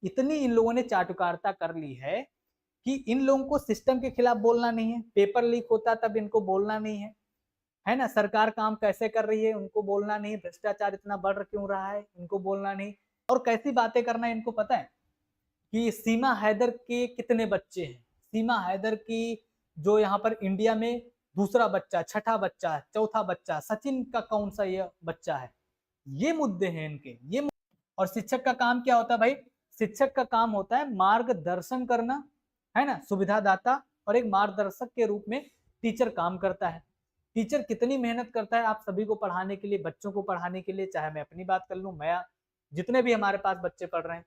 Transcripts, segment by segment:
इतनी इन लोगों ने चाटुकारिता कर ली है कि इन लोगों को सिस्टम के खिलाफ बोलना नहीं है। पेपर लीक होता तब इनको बोलना नहीं है ना? सरकार काम कैसे कर रही है उनको बोलना नहीं, भ्रष्टाचार इतना बढ़ क्यों रहा है इनको बोलना नहीं। और कैसी बातें करना है इनको पता है कि सीमा हैदर के कितने बच्चे हैं। सीमा हैदर की जो यहाँ पर इंडिया में दूसरा बच्चा, छठा बच्चा, चौथा बच्चा, सचिन का कौन सा ये बच्चा है, ये मुद्दे हैं इनके। ये और शिक्षक का काम क्या होता है भाई? शिक्षक का काम होता है मार्गदर्शन करना, है ना, सुविधादाता। और एक मार्गदर्शक के रूप में टीचर काम करता है। टीचर कितनी मेहनत करता है आप सभी को पढ़ाने के लिए, बच्चों को पढ़ाने के लिए। चाहे मैं अपनी बात कर लूं, मैं जितने भी हमारे पास बच्चे पढ़ रहे हैं,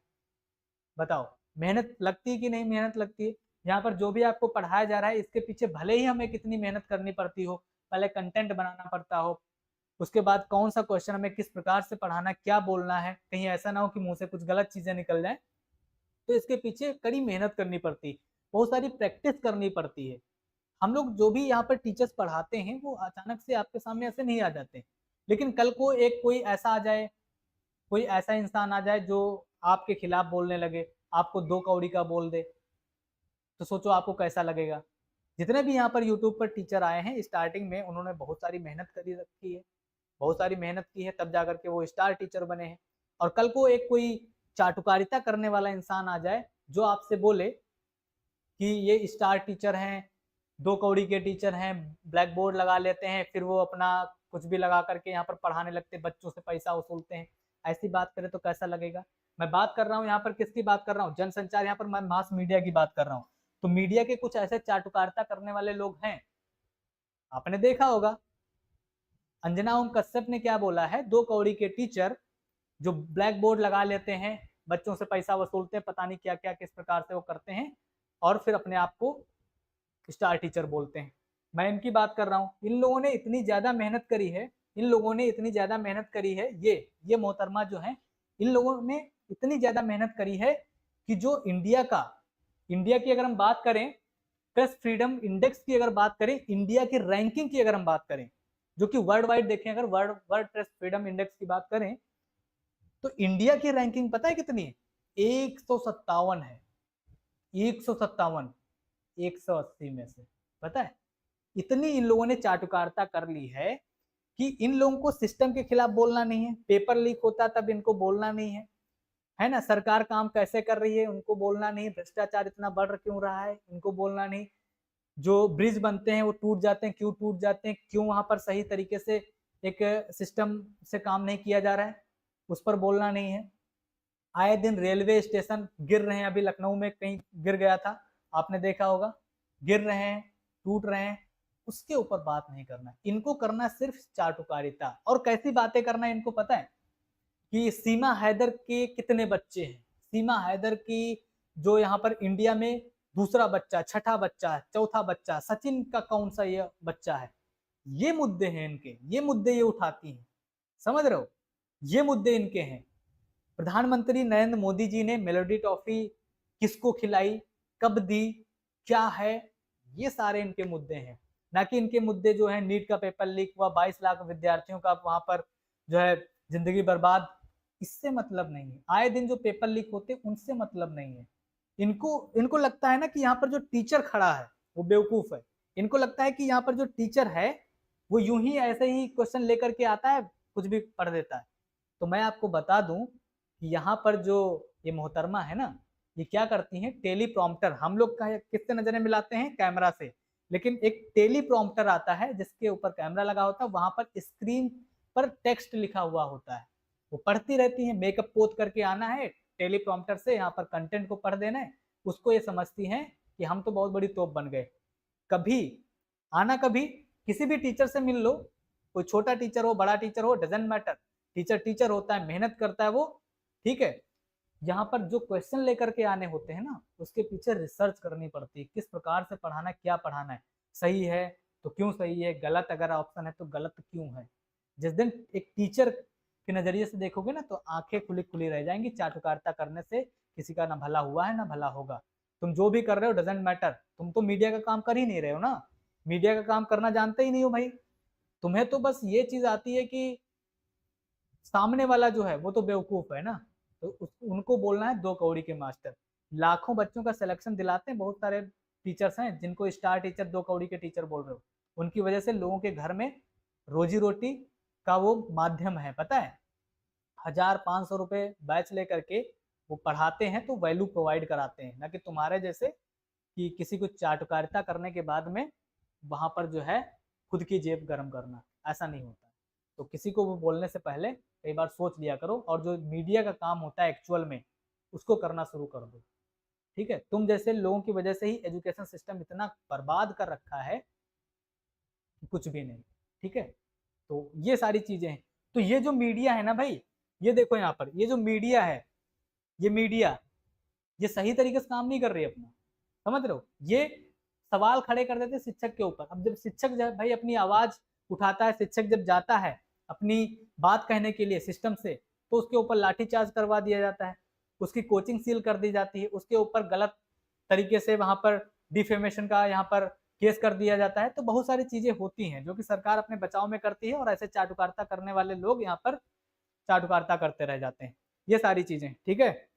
बताओ मेहनत लगती है कि नहीं मेहनत लगती है? यहाँ पर जो भी आपको पढ़ाया जा रहा है इसके पीछे भले ही हमें कितनी मेहनत करनी पड़ती हो, पहले कंटेंट बनाना पड़ता हो, उसके बाद कौन सा क्वेश्चन हमें किस प्रकार से पढ़ाना, क्या बोलना है, कहीं ऐसा ना हो कि मुंह से कुछ गलत चीजें निकल जाए, तो इसके पीछे कड़ी मेहनत करनी पड़ती है, बहुत सारी प्रैक्टिस करनी पड़ती है। हम लोग जो भी यहाँ पर टीचर्स पढ़ाते हैं वो अचानक से आपके सामने ऐसे नहीं आ जाते। लेकिन कल को एक कोई ऐसा आ जाए, कोई ऐसा इंसान आ जाए जो आपके खिलाफ बोलने लगे, आपको दो कौड़ी का बोल दे, तो सोचो आपको कैसा लगेगा। जितने भी यहाँ पर यूट्यूब पर टीचर आए हैं स्टार्टिंग में उन्होंने बहुत सारी मेहनत करी रखी है, बहुत सारी मेहनत की है, तब जाकर के वो स्टार टीचर बने हैं। और कल को एक कोई चाटुकारिता करने वाला इंसान आ जाए जो आपसे बोले कि ये स्टार टीचर हैं, दो कौड़ी के टीचर हैं, ब्लैक बोर्ड लगा लेते हैं, फिर वो अपना कुछ भी लगा करके यहाँ पर पढ़ाने लगते, बच्चों से पैसा वसूलते हैं, ऐसी बात करें तो कैसा लगेगा? मैं बात कर रहा हूँ यहाँ पर किसकी बात कर रहा हूँ? जनसंचार, यहाँ पर मैं मास मीडिया की बात कर रहा हूँ। तो मीडिया के कुछ ऐसे चाटुकारिता करने वाले लोग हैं, आपने देखा होगा। अंजना ओम कश्यप ने क्या बोला है, दो कौड़ी के टीचर जो ब्लैक बोर्ड लगा लेते हैं, बच्चों से पैसा वसूलते हैं, पता नहीं क्या क्या किस प्रकार से वो करते हैं, और फिर अपने आप को स्टार टीचर बोलते हैं। मैं इनकी बात कर रहा हूँ। इन लोगों ने इतनी ज्यादा मेहनत करी है, इन लोगों ने इतनी ज्यादा मेहनत करी है, ये मोहतरमा जो है, इन लोगों ने इतनी ज्यादा मेहनत करी है कि जो इंडिया की अगर हम बात करें, प्रेस फ्रीडम इंडेक्स की अगर बात करें, इंडिया की रैंकिंग की अगर हम बात करें, जो कि वर्ल्ड वाइड देखें, अगर वर्ल्ड प्रेस फ्रीडम इंडेक्स की बात करें, तो इंडिया की रैंकिंग पता है कितनी है? 157 है। 157, 180 में से, पता है? इतनी इन लोगों ने चाटुकारिता कर ली है कि इन लोगों को सिस्टम के खिलाफ बोलना नहीं है। पेपर लीक होता तब इनको बोलना नहीं है ना? सरकार काम कैसे कर रही है उनको बोलना नहीं, भ्रष्टाचार इतना बढ़ क्यों रहा है इनको बोलना नहीं, जो ब्रिज बनते हैं वो टूट जाते हैं, क्यों टूट जाते हैं, क्यों वहां पर सही तरीके से एक सिस्टम से काम नहीं किया जा रहा है, उस पर बोलना नहीं है। आए दिन रेलवे स्टेशन गिर रहे हैं, अभी लखनऊ में कहीं गिर गया था, आपने देखा होगा, गिर रहे हैं, टूट रहे हैं, उसके ऊपर बात नहीं करना। इनको करना सिर्फ चाटुकारिता। और कैसी बातें करना इनको पता है कि सीमा हैदर के कितने बच्चे हैं। सीमा हैदर की जो यहाँ पर इंडिया में दूसरा बच्चा, छठा बच्चा, चौथा बच्चा, सचिन का कौन सा ये बच्चा है, ये मुद्दे हैं इनके, ये मुद्दे ये उठाती हैं, समझ रहे हो? ये मुद्दे इनके हैं। प्रधानमंत्री नरेंद्र मोदी जी ने मेलोडी ट्रॉफी किसको खिलाई, कब दी, क्या है, ये सारे इनके मुद्दे हैं। ना कि इनके मुद्दे जो है नीट का पेपर लीक हुआ, 22 लाख विद्यार्थियों का वहां पर जो है जिंदगी बर्बाद, इससे मतलब नहीं है। आए दिन जो पेपर लीक होते उनसे मतलब नहीं है इनको। इनको लगता है ना कि यहाँ पर जो टीचर खड़ा है वो बेवकूफ है। इनको लगता है कि यहाँ पर जो टीचर है वो यूं ही ऐसे ही क्वेश्चन लेकर के आता है, कुछ भी पढ़ देता है। तो मैं आपको बता दूं कि यहाँ पर जो ये मोहतरमा है ना, ये क्या करती हैं, टेलीप्रॉम्प्टर, हम लोग का किससे नजरें मिलाते हैं? कैमरा से। लेकिन एक टेलीप्रॉम्प्टर आता है जिसके ऊपर कैमरा लगा होता है, वहां पर स्क्रीन पर टेक्स्ट लिखा हुआ होता है, वो पढ़ती रहती है। मेकअप पोत करके आना है टेलीप्रॉम्प्टर से, यहाँ पर कंटेंट को पढ़ देना है, उसको ये समझती हैं कि हम तो बहुत बड़ी तोप बन गए। कभी आना, कभी किसी भी टीचर से मिल लो, कोई छोटा टीचर हो बड़ा टीचर हो, डजेंट मैटर, टीचर टीचर होता है, मेहनत करता है वो, ठीक है। यहाँ पर जो क्वेश्चन लेकर के आने होते हैं ना, उसके पीछे रिसर्च करनी पड़ती है, किस प्रकार से पढ़ाना है, क्या पढ़ाना है, सही है तो क्यों सही है, गलत अगर ऑप्शन है तो गलत क्यों है। जिस दिन एक टीचर के नजरिए से देखोगे ना, तो आंखें खुली खुली रह जाएंगी। चाटुकारिता करने से किसी का ना भला हुआ है ना भला होगा। तुम जो भी कर रहे हो डजेंट मैटर, तुम तो मीडिया का काम कर ही नहीं रहे हो ना, मीडिया का काम करना जानते ही नहीं हो भाई। तुम्हें तो बस ये चीज आती है कि सामने वाला जो है वो तो बेवकूफ है ना, तो उनको बोलना है 2 कौड़ी के मास्टर। लाखों बच्चों का सिलेक्शन दिलाते हैं, बहुत सारे टीचर्स हैं जिनको स्टार टीचर 2 कौड़ी के टीचर बोल रहे हो, उनकी वजह से लोगों के घर में रोजी रोटी का वो माध्यम है, पता है। 1,000-500 रुपए बैच लेकर के वो पढ़ाते हैं, तो वैल्यू प्रोवाइड कराते हैं, ना कि तुम्हारे जैसे कि किसी को चाटुकारिता करने के बाद में वहां पर जो है खुद की जेब गर्म करना, ऐसा नहीं होता। तो किसी को वो बोलने से पहले कई बार सोच लिया करो, और जो मीडिया का काम होता है एक्चुअल में उसको करना शुरू कर दो, ठीक है। तुम जैसे लोगों की वजह से ही एजुकेशन सिस्टम इतना बर्बाद कर रखा है, कुछ भी नहीं, ठीक है। तो ये सारी चीजें हैं। तो ये जो मीडिया है ना भाई, ये देखो यहाँ पर, ये जो मीडिया है, ये मीडिया ये सही तरीके से काम नहीं कर रही है अपना, समझ रहे हो। ये सवाल खड़े कर देते शिक्षक के ऊपर। अब जब शिक्षक जब भाई अपनी आवाज उठाता है, शिक्षक जब जाता है अपनी बात कहने के लिए सिस्टम से, तो उसके ऊपर लाठीचार्ज करवा दिया जाता है, उसकी कोचिंग सील कर दी जाती है, उसके ऊपर गलत तरीके से वहां पर डिफेमेशन का यहाँ पर केस कर दिया जाता है। तो बहुत सारी चीजें होती हैं जो कि सरकार अपने बचाव में करती है, और ऐसे चाटुकारिता करने वाले लोग यहाँ पर चाटुकारिता करते रह जाते हैं। ये सारी चीजें, ठीक है।